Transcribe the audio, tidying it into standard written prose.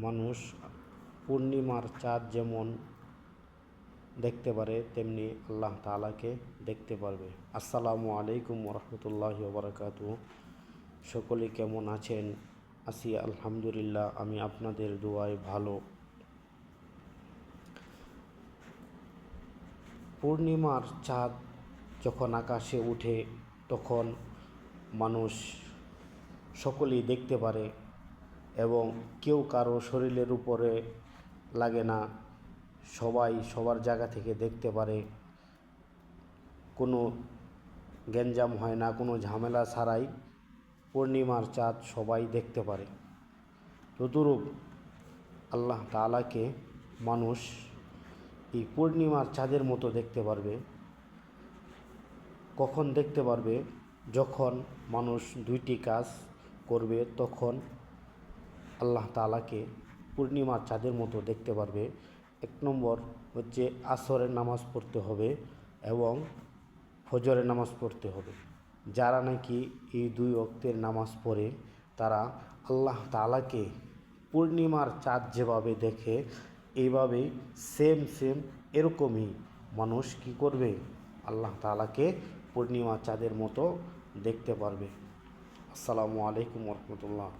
মানুষ পূর্ণিমার চাঁদ যেমন দেখতে পারে তেমনি আল্লাহ তাআলাকে দেখতে পারবে। আসসালামু আলাইকুম ওরহমতুল্লাহি ওবরাকাতুহু। সকলে কেমন আছেন? আছি আলহামদুলিল্লাহ, আমি আপনাদের দোয়ায় ভালো। পূর্ণিমার চাঁদ যখন আকাশে ওঠে তখন মানুষ সকলেই দেখতে পারে এবং কেউ কারো শরীরের উপরে লাগে না, সবাই সবার জায়গা থেকে দেখতে পারে। কোনো গ্যাঞ্জাম হয় না, কোনো ঝামেলা ছাড়াই পূর্ণিমার চাঁদ সবাই দেখতে পারে। তদ্রূপ আল্লাহ তাআলাকে মানুষ এই পূর্ণিমার চাঁদের মতো দেখতে পারবে। কখন দেখতে পারবে? যখন মানুষ দুইটি কাজ করবে তখন আল্লাহ তাআলাকে পূর্ণিমার চাঁদের মতো দেখতে পারবে। এক নম্বর হচ্ছে আসরের নামাজ পড়তে হবে এবং ফজরের নামাজ পড়তে হবে। যারা নাকি এই দুই ওয়াক্তের নামাজ পড়ে তারা আল্লাহ তাআলাকে পূর্ণিমার চাঁদ যেভাবে দেখে এইভাবেই সেম এরকমই মানুষ কি করবে? আল্লাহ তাআলাকে পূর্ণিমা চাঁদের মতো দেখতে পারবে। আসসালামু আলাইকুম ওরহমতুল্লাহ।